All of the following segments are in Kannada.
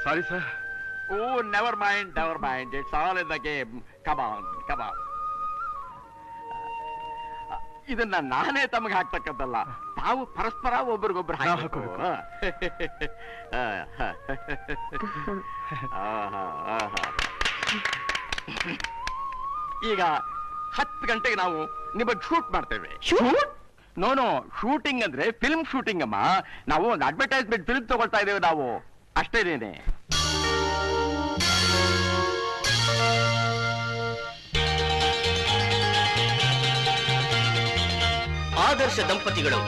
Sorry sir. Oh never mind, it's all in the game. Come on. ಇದನ್ನ ನಾನೇ ತಮಗೆ ಹಾಕ್ತಕ್ಕದ್ದಲ್ಲ, ತಾವು ಪರಸ್ಪರ ಒಬ್ರಿಗೊಬ್ರು ಹಾಕಬೇಕು. ಈಗ 10 ಗಂಟೆಗೆ ನಾವು ನಿಮಗೆ ಶೂಟ್ ಮಾಡ್ತೇವೆ. ಶೂಟಿಂಗ್ ಅಂದ್ರೆ ಫಿಲ್ಮ್ ಶೂಟಿಂಗ್ ಅಮ್ಮ. ನಾವು ಒಂದು ಅಡ್ವರ್ಟೈಸ್ಮೆಂಟ್ ಫಿಲ್ಮ್ ತಗೊಳ್ತಾ ಇದ್ದೇವೆ ನಾವು, ಅಷ್ಟೇನೇನೆ. ಆದರ್ಶ ದಂಪತಿಗಳು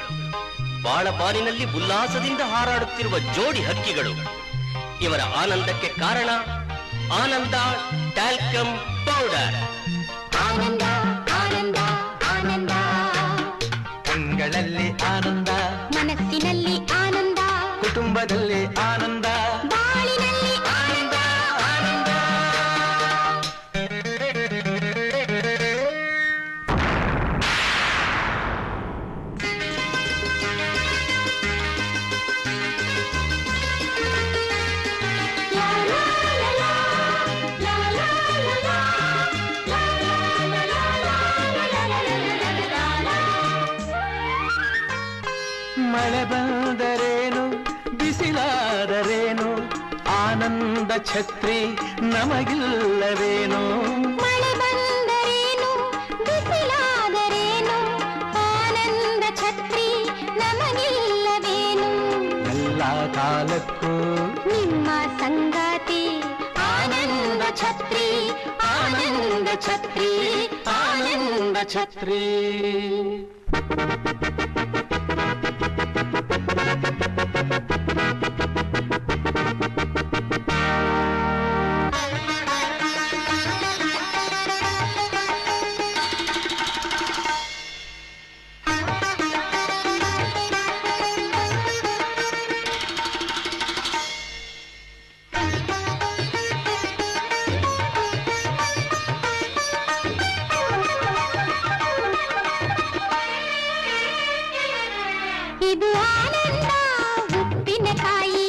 ಬಾಳಪಾರಿನಲ್ಲಿ ಉಲ್ಲಾಸದಿಂದ ಹಾರಾಡುತ್ತಿರುವ ಜೋಡಿ ಹಕ್ಕಿಗಳು. ಇವರ ಆನಂದಕ್ಕೆ ಕಾರಣ ಆನಂದ ಟ್ಯಾಲ್ಕಮ್ ಪೌಡರ್. ಆನಂದ ಆನಂದ ಆನಂದ, ಕಂಗಳಲ್ಲಿ ಆನಂದ, ಮನಸ್ಸಿನಲ್ಲಿ ಆನಂದ, ಕುಟುಂಬದಲ್ಲಿ ಆನಂದ, ಬಾಳಿನಲ್ಲಿ ಆನಂದ ಆನಂದ. ಮಳೆ ಬಂದರೇನು ಬಿಸಿಲಾದರೇನು ಆನಂದ ಛತ್ರಿ ನಮಗಿಲ್ಲವೇನು. ಮಳೆ ಬಂದರೇನು ಬಿಸಿಲಾದರೇನು ಆನಂದ ಛತ್ರಿ ನಮಗಿಲ್ಲವೇನು. ಎಲ್ಲ ಕಾಲಕ್ಕೂ ನಿಮ್ಮ ಸಂಗಾತಿ ಆನಂದ ಛತ್ರಿ, ಆನಂದ ಛತ್ರಿ, ಆನಂದ ಛತ್ರಿ. ಇದು ಆನಂದ ಉಪ್ಪಿನಕಾಯಿ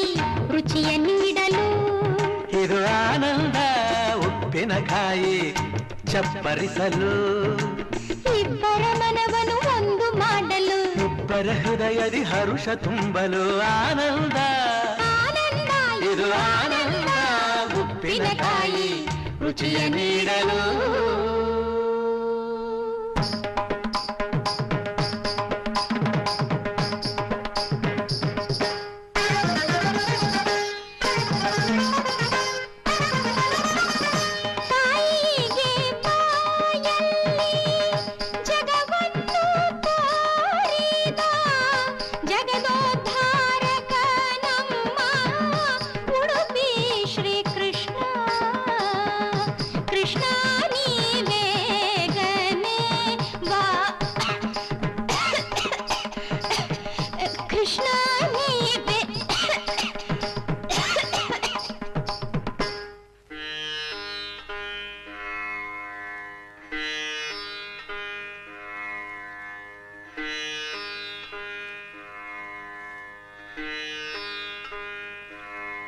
ರುಚಿಯ ನೀಡಲು. ಇದು ಆನಂದ ಉಪ್ಪಿನಕಾಯಿ ಚಪ್ಪರಿಸಲು. ಇಬ್ಬರ ಮನವನ್ನು ಒಂದು ಮಾಡಲು, ಇಬ್ಬರ ಹೃದಯದಿ ಹರುಷ ತುಂಬಲು. ಆನಂದ ಆನಂದ ಇದು ಆನಂದ ಉಪ್ಪಿನಕಾಯಿ ರುಚಿಯ ನೀಡಲು. ತಾಯಿಗೆ ಬಾಯಲ್ಲಿ ಜಗವನ್ನು ತೋರಿದ ಜಗದೋದ್ಧಾರಕ ನಮ್ಮ ಉಡುಪಿ ಶ್ರೀ ಕೃಷ್ಣ. ಕೃಷ್ಣ ನೀ ಬೇಗನೆ ಬಾ, ಕೃಷ್ಣ ನೀ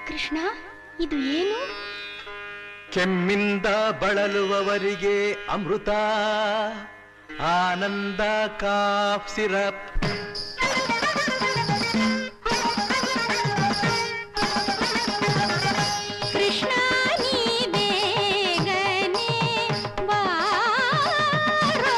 ಕೃಷ್ಣ, ಇದು ಏನು? ಕೆಮ್ಮಿಂದ ಬಳಲುವವರಿಗೆ ಅಮೃತ, ಆನಂದ ಕಾಫ್ ಸಿರಪ್. ಕೃಷ್ಣ ನೀ ಬೇಗನೆ ಬಾರೋ.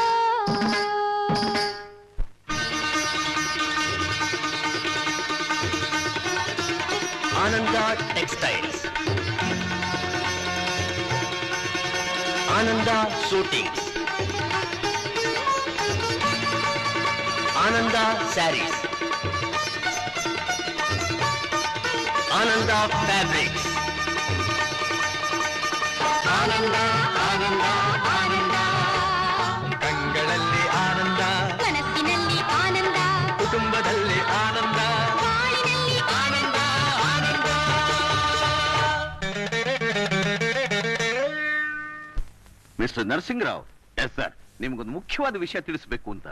Anand textiles, Anand suitings, Anand sarees, Anand fabrics. ಆನಂದ ಆನಂದ ಆನಂದ, ಕಂಗಳಲ್ಲಿ ಆನಂದ, ಮನಸ್ಸಿನಲ್ಲಿ ಆನಂದ, ಕುಟುಂಬದಲ್ಲಿ ಆನಂದ, ಬಾಳಿನಲ್ಲಿ ಆನಂದ ಆನಂದ. ಮಿಸ್ಟರ್ ನರಸಿಂಗರಾವ್. Yes sir. ನಿಮ್ಗೊಂದು ಮುಖ್ಯವಾದ ವಿಷಯ ತಿಳಿಸಬೇಕು ಅಂತ.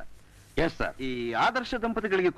Yes sir. ಈ ಆದರ್ಶ ದಂಪತಿಗಳಿಗೆ